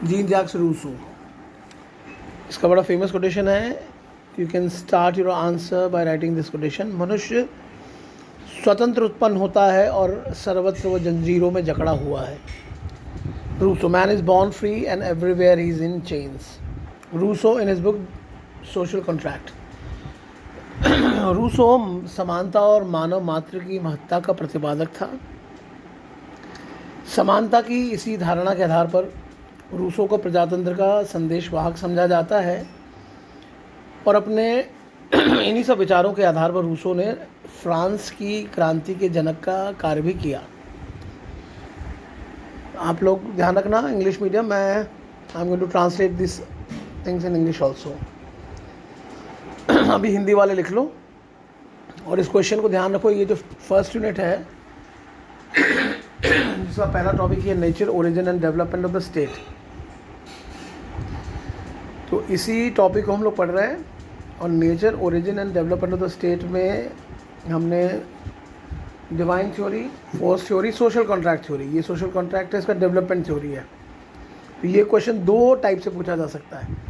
Jean Jacques Rousseau, इसका बड़ा famous quotation है। You can start your answer by writing this quotation. मनुष्य स्वतंत्र उत्पन्न होता है और सर्वत्र वो जंजीरों में जकड़ा हुआ है। Rousseau, man is born free and everywhere he is in chains. Rousseau in his book social contract. Rousseau समानता और मानव मात्र की महत्ता का प्रतिपादक था। समानता की इसी धारणा के आधार पर रूसो को प्रजातंत्र का संदेशवाहक समझा जाता है और अपने इन्हीं सब विचारों के आधार पर रूसो ने फ्रांस की क्रांति के जनक का कार्य भी किया। आप लोग ध्यान रखना, इंग्लिश मीडियम, मैं I am going to translate this things in English also. अभी हिंदी वाले लिख लो और इस क्वेश्चन को ध्यान रखो। ये जो फर्स्ट यूनिट है जिसका पहला टॉपिक है nature, origin and development of the state, तो इसी टॉपिक को हम लोग पढ़ रहे हैं। और nature, origin and development of the state में हमने divine theory, force theory, social contract theory, ये सोशल कॉन्ट्रैक्ट है, इसका डेवलपमेंट थ्योरी है। तो ये क्वेश्चन दो टाइप से पूछा जा सकता है।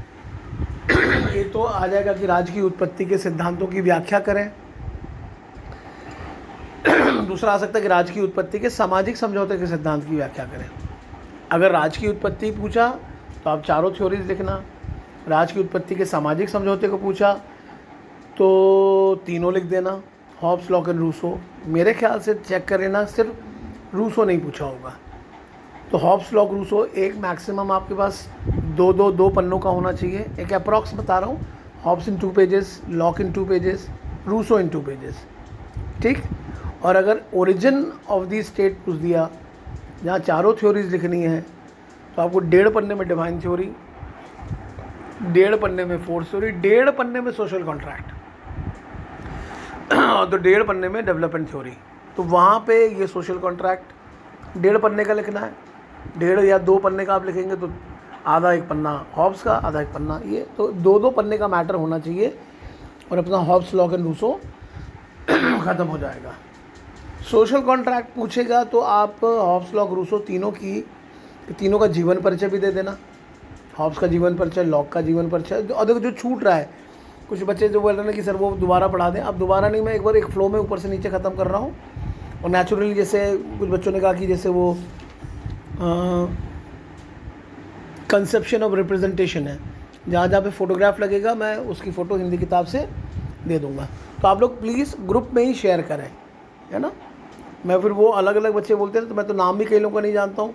एक तो आ जाएगा कि राज्य की उत्पत्ति के सिद्धांतों की व्याख्या करें। दूसरा आ सकता है कि राज्य की उत्पत्ति के सामाजिक समझौते के सिद्धांत की व्याख्या करें। अगर राज्य की उत्पत्ति पूछा तो आप चारों थ्योरीज लिखना। राज्य की उत्पत्ति के सामाजिक समझौते को पूछा तो तीनों लिख देना, हॉब्स, लॉक एंड रूसो। मेरे ख्याल से चेक कर लेना, सिर्फ रूसो नहीं पूछा होगा। तो हॉब्स, लॉक, रूसो एक मैक्सिमम आपके पास दो पन्नों का होना चाहिए। एक अप्रॉक्स बता रहा हूँ, Hobbes in 2 pages, Locke in 2 pages, Rousseau in 2 pages, ठीक। और अगर ओरिजिन ऑफ द स्टेट पूछ दिया जहाँ चारों थ्योरीज लिखनी है तो आपको 1.5 पन्ने में डिवाइन थ्योरी, 1.5 पन्ने में फोर्स थ्योरी, 1.5 पन्ने में सोशल कॉन्ट्रैक्ट और तो 1.5 पन्ने में डेवलपमेंट थ्योरी। तो वहाँ पे ये सोशल कॉन्ट्रैक्ट 1.5 पन्ने का लिखना है, 1.5 या 2 पन्ने का आप लिखेंगे तो आधा एक पन्ना हॉब्स का, आधा एक पन्ना ये, तो 2 पन्ने का मैटर होना चाहिए और अपना हॉब्स, लॉक एंड रूसो ख़त्म हो जाएगा। सोशल कॉन्ट्रैक्ट पूछेगा तो आप हॉब्स, लॉक, रूसो तीनों का जीवन परिचय भी दे देना। हॉब्स का जीवन परिचय, लॉक का जीवन परिचय। और देखो जो छूट रहा है, कुछ बच्चे जो बोल रहे हैं कि सर वो दोबारा पढ़ा दें, अब दोबारा नहीं, मैं एक बार एक फ्लो में ऊपर से नीचे ख़त्म कर रहा हूँ। और नेचुरली जैसे कुछ बच्चों ने कहा कि जैसे वो कंसेप्शन ऑफ रिप्रेजेंटेशन है, जहाँ जहाँ पे फोटोग्राफ लगेगा मैं उसकी फ़ोटो हिंदी किताब से दे दूँगा। तो आप लोग प्लीज़ ग्रुप में ही शेयर करें, है ना। मैं फिर वो अलग अलग बच्चे बोलते हैं तो मैं तो नाम भी कई लोगों का नहीं जानता हूँ,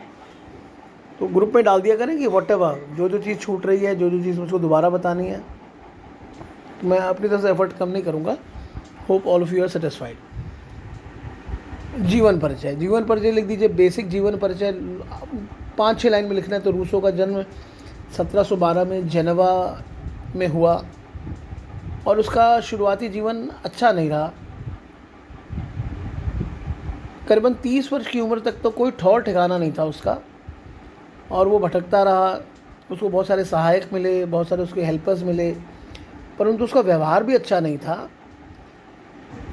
तो ग्रुप में डाल दिया करें कि व्हाटएवर जो चीज़ छूट रही है, जो चीज़ मुझको दोबारा बतानी है, तो मैं अपनी तरफ से एफर्ट कम नहीं करूँगा। Hope all of you are satisfied. जीवन परिचय लिख दीजिए। बेसिक जीवन परिचय 5-6 लाइन में लिखना है। तो रूसो का जन्म 1712 में जेनेवा में हुआ और उसका शुरुआती जीवन अच्छा नहीं रहा। करीबन 30 वर्ष की उम्र तक तो कोई ठौर ठिकाना नहीं था उसका और वो भटकता रहा। उसको बहुत सारे सहायक मिले, बहुत सारे उसके हेल्पर्स मिले, परंतु उसका व्यवहार भी अच्छा नहीं था।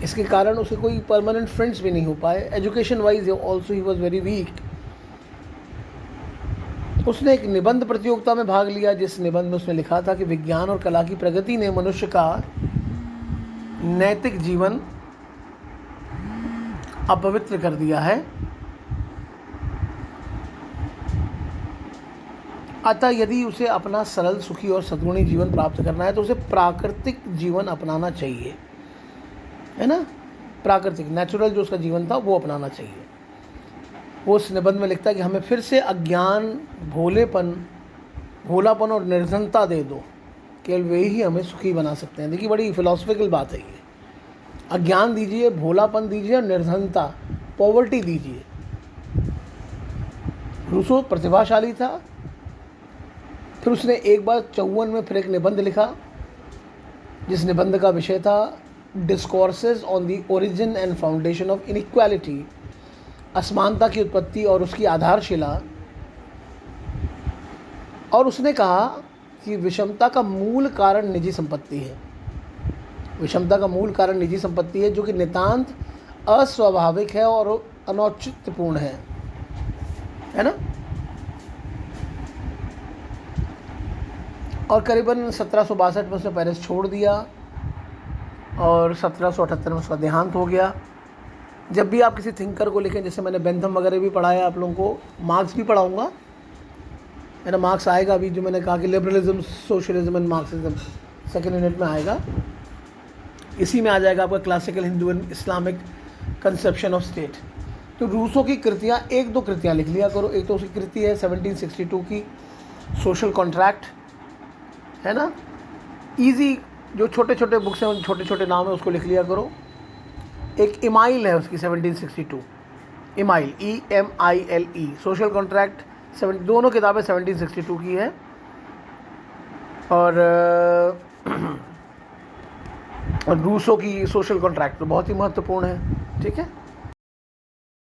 इसके कारण उसे कोई परमानेंट फ्रेंड्स भी नहीं हो पाए। Education wise also he was very weak. उसने एक निबंध प्रतियोगिता में भाग लिया, जिस निबंध में उसने लिखा था कि विज्ञान और कला की प्रगति ने मनुष्य का नैतिक जीवन अपवित्र कर दिया है, अतः यदि उसे अपना सरल, सुखी और सद्गुणी जीवन प्राप्त करना है तो उसे प्राकृतिक जीवन अपनाना चाहिए, है ना। प्राकृतिक, नेचुरल जो उसका जीवन था वो अपनाना चाहिए। वो उस निबंध में लिखता है कि हमें फिर से अज्ञान, भोलापन और निर्धनता दे दो, केवल वे ही हमें सुखी बना सकते हैं। देखिए बड़ी फिलोसफिकल बात है ये। अज्ञान दीजिए, भोलापन दीजिए और निर्धनता, पॉवर्टी दीजिए। रूसो प्रतिभाशाली था। फिर उसने एक बार 54 में फिर एक निबंध लिखा, जिस निबंध का विषय था discourses on the origin and foundation of inequality, असमानता की उत्पत्ति और उसकी आधारशिला। और उसने कहा कि विषमता का मूल कारण निजी संपत्ति है। विषमता का मूल कारण निजी संपत्ति है, जो कि नितांत अस्वाभाविक है और अनौचित्यपूर्ण है ना। और करीबन 1762 में उसने पेरिस छोड़ दिया और 1778 में उसका देहांत हो गया। जब भी आप किसी थिंकर को लिखें, जैसे मैंने बेंथम वगैरह भी पढ़ाया आप लोगों को, मार्क्स भी पढ़ाऊँगा, मेरा मार्क्स आएगा अभी, जो मैंने कहा कि liberalism, socialism and Marxism second unit में आएगा। इसी में आ जाएगा आपका classical Hindu and Islamic conception of state. तो रूसो की कृतियाँ, एक दो कृतियाँ लिख लिया करो। एक तो उसकी कृति है 1762 की सोशल कॉन्ट्रैक्ट, है ना, इजी, जो छोटे छोटे बुक्स हैं उन छोटे छोटे नाम है उसको लिख लिया करो। एक इमाइल है उसकी 1762, इमाइल EMILE, सोशल कॉन्ट्रैक्ट, दोनों किताबें 1762 की है। और रूसो की सोशल कॉन्ट्रैक्ट तो बहुत ही महत्वपूर्ण है, ठीक है।